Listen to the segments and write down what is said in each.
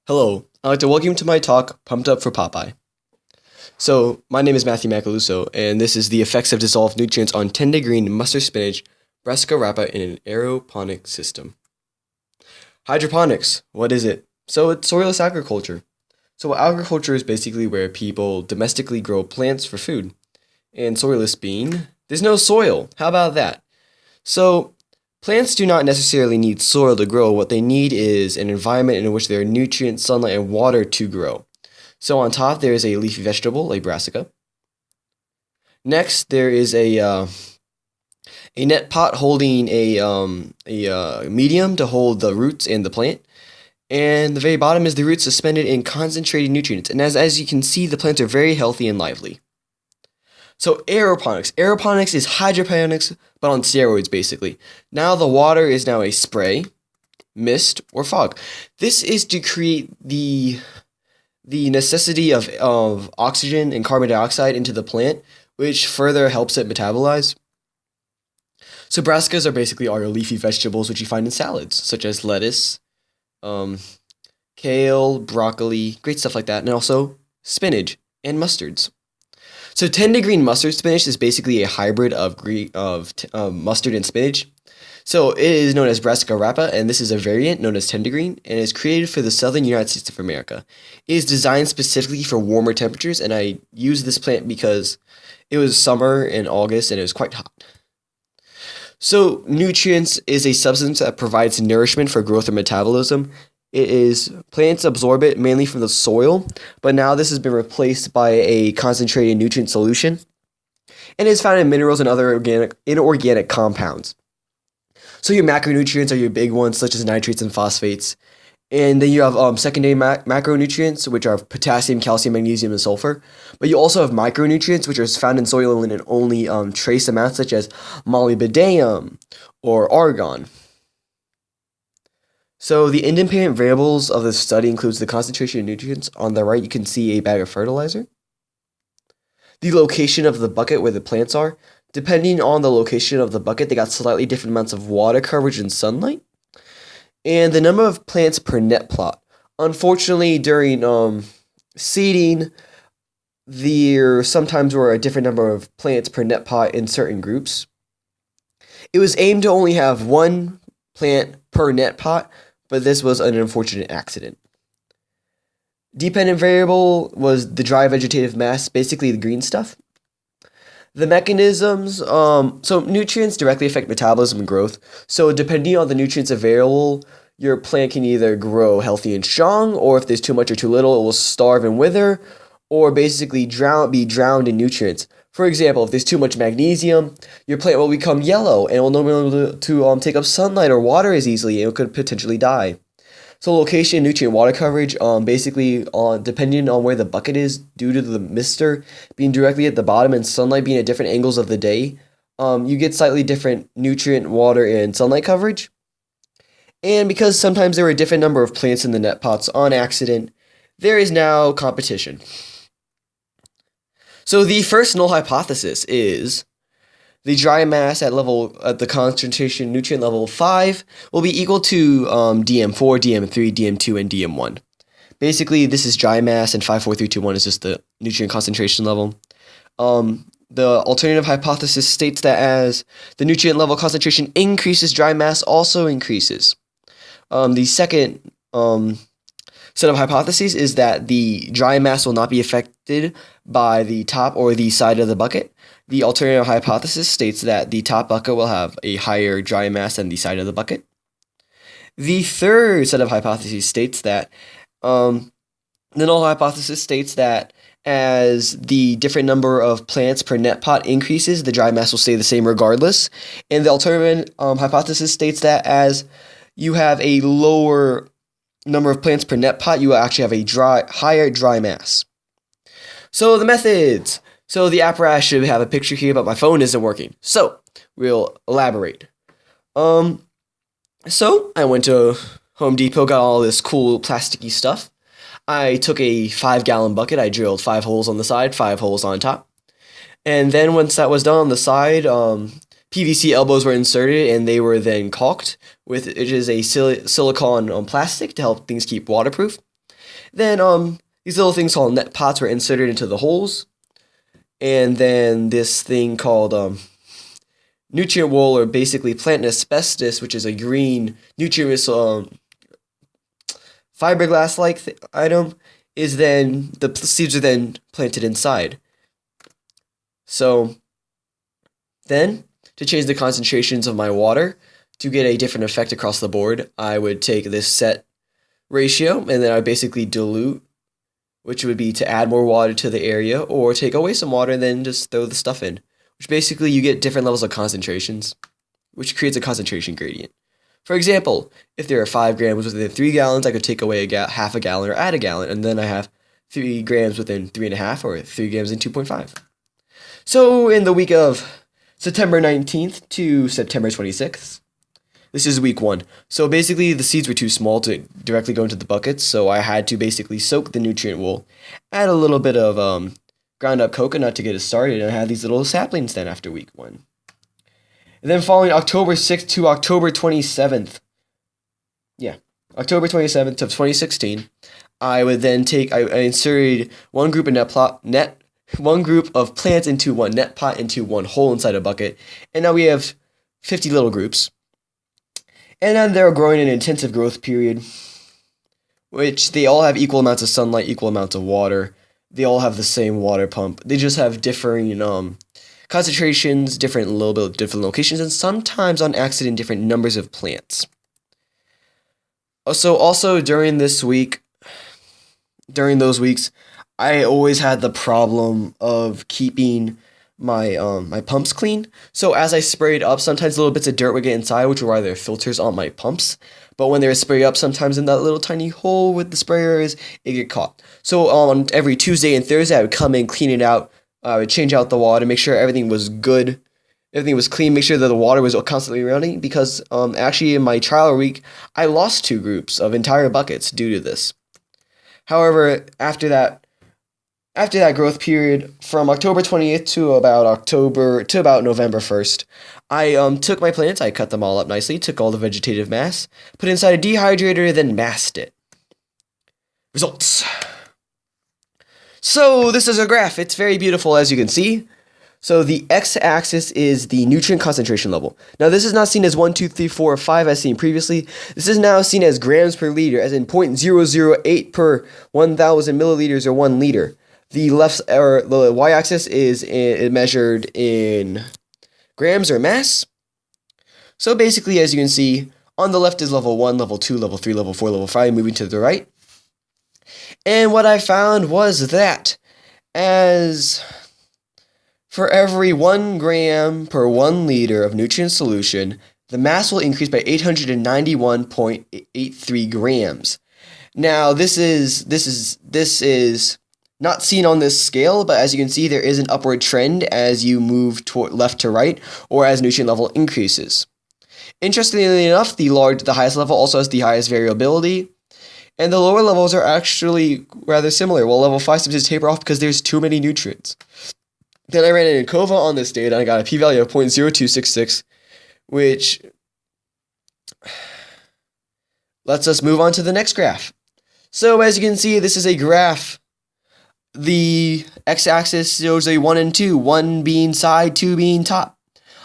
Hello, I'd like to welcome you to my talk, Pumped Up for Popeye. So, my name is Matthew Macaluso, and this is the effects of dissolved nutrients on tender green mustard spinach, brassica rapa in an aeroponic system. Hydroponics, what is it? So, it's soilless agriculture. So, agriculture is basically where people domestically grow plants for food. And soilless being, there's no soil. How about that? So, plants do not necessarily need soil to grow. What they need is an environment in which there are nutrients, sunlight, and water to grow. So on top there is a leafy vegetable, like brassica. Next there is a net pot holding a medium to hold the roots and the plant. And the very bottom is the roots suspended in concentrated nutrients. And as you can see, the plants are very healthy and lively. So aeroponics. Aeroponics is hydroponics, but on steroids, basically. Now the water is now a spray, mist, or fog. This is to create the necessity of oxygen and carbon dioxide into the plant, which further helps it metabolize. So brassicas are basically all your leafy vegetables, which you find in salads, such as lettuce, kale, broccoli, great stuff like that, and also spinach and mustards. So tender green mustard spinach is basically a hybrid of mustard and spinach. So it is known as brassica rapa, and this is a variant known as tender green, and is created for the southern United States of America. It is designed specifically for warmer temperatures, and I used this plant because it was summer in August and it was quite hot. So nutrients is a substance that provides nourishment for growth or metabolism. Plants absorb it mainly from the soil, but now this has been replaced by a concentrated nutrient solution, and is found in minerals and other inorganic compounds. So your macronutrients are your big ones, such as nitrates and phosphates, and then you have secondary macronutrients, which are potassium, calcium, magnesium, and sulfur. But you also have micronutrients, which are found in soil in only trace amounts, such as molybdenum or argon. So the independent variables of this study includes the concentration of nutrients. On the right, you can see a bag of fertilizer. The location of the bucket where the plants are. Depending on the location of the bucket, they got slightly different amounts of water coverage and sunlight. And the number of plants per net plot. Unfortunately, during seeding, there sometimes were a different number of plants per net pot in certain groups. It was aimed to only have one plant per net pot, but this was an unfortunate accident. Dependent variable was the dry vegetative mass, basically the green stuff. The mechanisms, so nutrients directly affect metabolism and growth. So depending on the nutrients available, your plant can either grow healthy and strong, or if there's too much or too little, it will starve and wither, or basically be drowned in nutrients. For example, if there's too much magnesium, your plant will become yellow and will not be able to take up sunlight or water as easily, and it could potentially die. So location, nutrient, water coverage, basically depending on where the bucket is, due to the mister being directly at the bottom and sunlight being at different angles of the day, you get slightly different nutrient, water, and sunlight coverage. And because sometimes there were a different number of plants in the net pots on accident, there is now competition. So the first null hypothesis is the dry mass at the concentration nutrient level 5 will be equal to DM4, DM3, DM2, and DM1. Basically, this is dry mass, and 5, 4, 3, 2, 1 is just the nutrient concentration level. The alternative hypothesis states that as the nutrient level concentration increases, dry mass also increases. The second set of hypotheses is that the dry mass will not be affected by the top or the side of the bucket. The alternative hypothesis states that the top bucket will have a higher dry mass than the side of the bucket. The third set of hypotheses states that the null hypothesis states that as the different number of plants per net pot increases, the dry mass will stay the same regardless. And the alternative hypothesis states that as you have a lower number of plants per net pot, you will actually have a higher dry mass. So the methods. So the apparatus should have a picture here, but my phone isn't working. So we'll elaborate. So I went to Home Depot, got all this cool plasticky stuff. I took a 5-gallon bucket. I drilled 5 holes on the side, 5 holes on top. And then once that was done on the side, PVC elbows were inserted, and they were then caulked with, it is a silicone plastic to help things keep waterproof. Then these little things called net pots were inserted into the holes, and then this thing called nutrient wool, or basically plant asbestos, which is a green nutrient fiberglass-like item, is then the seeds are then planted inside. So then, to change the concentrations of my water to get a different effect across the board, I would take this set ratio, and then I would basically dilute, which would be to add more water to the area, or take away some water and then just throw the stuff in, which basically you get different levels of concentrations, which creates a concentration gradient. For example, if there are 5 grams within 3 gallons, I could take away half a gallon or add a gallon, and then I have 3 grams within 3.5 or 3 grams in 2.5. So in the week of September 19th to September 26th, this is week 1. So basically the seeds were too small to directly go into the buckets, so I had to basically soak the nutrient wool, add a little bit of ground up coconut to get it started, and I had these little saplings then after week 1. And then following October 6th to October 27th, October 27th of 2016, I would then I inserted one group of plants into one net pot into one hole inside a bucket, and now we have 50 little groups. And then they're growing in an intensive growth period, which they all have equal amounts of sunlight, equal amounts of water. They all have the same water pump. They just have differing concentrations, different locations, and sometimes on accident different numbers of plants. So also during those weeks, I always had the problem of keeping my my pumps clean. So as I sprayed up, sometimes little bits of dirt would get inside, which were either filters on my pumps. But when they were sprayed up, sometimes in that little tiny hole with the sprayers, it get caught. So on every Tuesday and Thursday, I would come in, clean it out. I would change out the water, make sure everything was good, everything was clean, make sure that the water was constantly running. Because actually in my trial week, I lost 2 groups of entire buckets due to this. However, after that growth period, from October 28th to about November 1st, I took my plants, I cut them all up nicely, took all the vegetative mass, put it inside a dehydrator, then masked it. Results. So this is a graph. It's very beautiful, as you can see. So the x-axis is the nutrient concentration level. Now this is not seen as 1, 2, 3, 4, or 5 as seen previously. This is now seen as grams per liter, as in 0.008 per 1,000 milliliters or 1 liter. The the y-axis is measured in grams or mass. So basically, as you can see, on the left is level 1, level 2, level 3, level 4, level 5, moving to the right. And what I found was that as for every 1 gram per 1 liter of nutrient solution, the mass will increase by 891.83 grams. Now, this is not seen on this scale, but as you can see, there is an upward trend as you move left to right, or as nutrient level increases. Interestingly enough, the highest level also has the highest variability, and the lower levels are actually rather similar, while level 5 seems to taper off because there's too many nutrients. Then I ran an ANCOVA on this data, and I got a p-value of 0.0266, which lets us move on to the next graph. So as you can see, this is a graph. The x-axis shows a 1 and 2, 1 being side, 2 being top.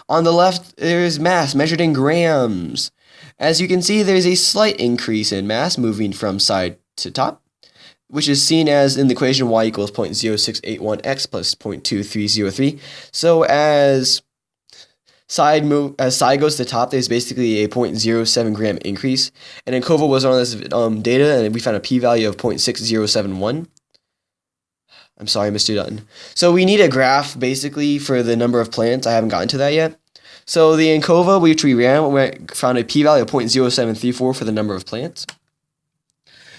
On the left, there's mass measured in grams. As you can see, there's a slight increase in mass moving from side to top, which is seen as in the equation y equals 0.0681x plus 0.2303. So as side goes to top, there's basically a 0.07 gram increase. And ANCOVA was on this data, and we found a p-value of 0.6071. I'm sorry, Mr. Dutton. So we need a graph, basically, for the number of plants. I haven't gotten to that yet. So the ANCOVA, which we ran, we found a p-value of 0.0734 for the number of plants.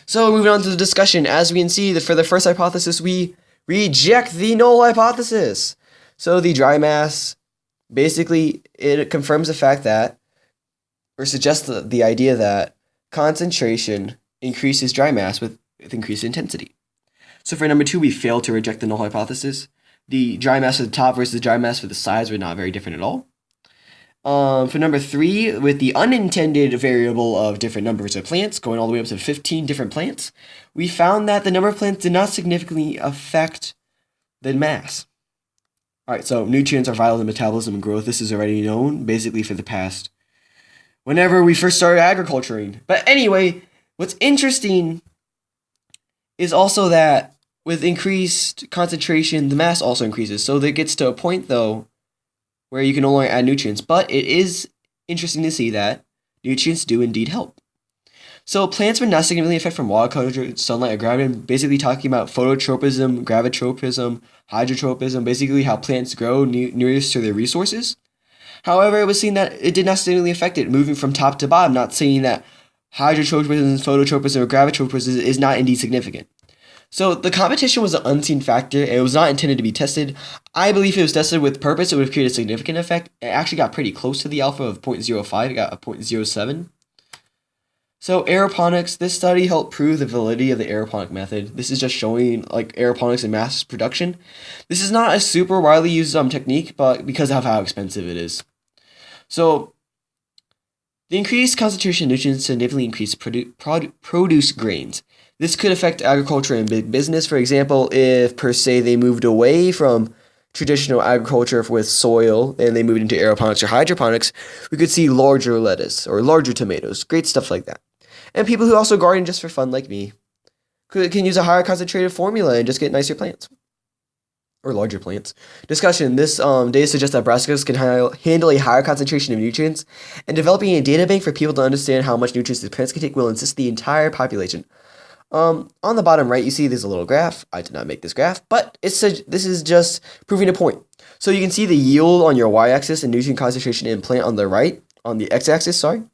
So moving on to the discussion, as we can see, for the first hypothesis, we reject the null hypothesis. So the dry mass, basically, it confirms the fact that, or suggests the idea that concentration increases dry mass with increased intensity. So for number 2, we failed to reject the null hypothesis. The dry mass for the top versus the dry mass for the sides were not very different at all. For number 3, with the unintended variable of different numbers of plants, going all the way up to 15 different plants, we found that the number of plants did not significantly affect the mass. Alright, so nutrients are vital to metabolism and growth. This is already known, basically for the past, whenever we first started agriculturing. But anyway, what's interesting is also that with increased concentration, the mass also increases. So there gets to a point, though, where you can no longer add nutrients. But it is interesting to see that nutrients do indeed help. So plants were not significantly affected from water culture, sunlight, or gravity. Basically talking about phototropism, gravitropism, hydrotropism, basically how plants grow nearest to their resources. However, it was seen that it did not significantly affect it, moving from top to bottom, not saying that hydrotropism, phototropism, or gravitropism is not indeed significant. So the competition was an unseen factor, and it was not intended to be tested. I believe if it was tested with purpose, it would have created a significant effect. It actually got pretty close to the alpha of 0.05. It got a 0.07. So aeroponics, this study helped prove the validity of the aeroponic method. This is just showing like aeroponics and mass production. This is not a super widely used technique, but because of how expensive it is. So the increased concentration of nutrients significantly increased produce grains. This could affect agriculture and big business. For example, if per se they moved away from traditional agriculture with soil and they moved into aeroponics or hydroponics, we could see larger lettuce or larger tomatoes, great stuff like that. And people who also garden just for fun like me can use a higher concentrated formula and just get nicer plants. Or larger plants. Discussion. This data suggests that brassicas can handle a higher concentration of nutrients, and developing a data bank for people to understand how much nutrients the plants can take will assist the entire population. On the bottom right, you see there's a little graph. I did not make this graph, but this is just proving a point. So you can see the yield on your y-axis and nutrient concentration in plant on the right, on the x-axis, sorry.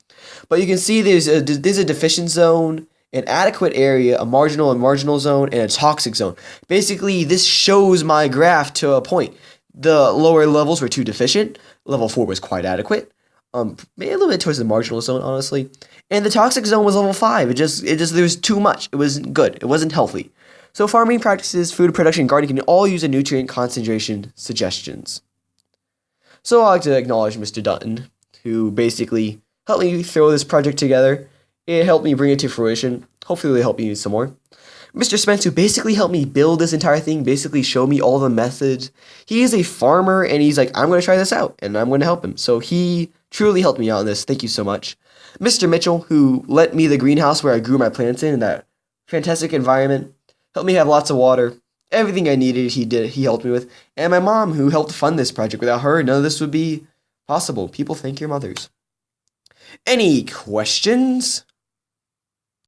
But you can see there's a deficient zone, an adequate area, a marginal zone, and a toxic zone. Basically, this shows my graph to a point. The lower levels were too deficient. Level 4 was quite adequate. Maybe a little bit towards the marginal zone, honestly. And the toxic zone was level 5. It just there was too much. It wasn't good. It wasn't healthy. So farming practices, food production, and gardening can all use a nutrient concentration suggestions. So I'd like to acknowledge Mr. Dutton, who basically helped me throw this project together. It helped me bring it to fruition. Hopefully it'll help me some more. Mr. Spence, who basically helped me build this entire thing, basically showed me all the methods. He is a farmer, and he's like, I'm going to try this out, and I'm going to help him. So he truly helped me out on this. Thank you so much. Mr. Mitchell, who lent me the greenhouse where I grew my plants in that fantastic environment, helped me have lots of water. Everything I needed, he helped me with. And my mom, who helped fund this project. Without her, none of this would be possible. People, thank your mothers. Any questions?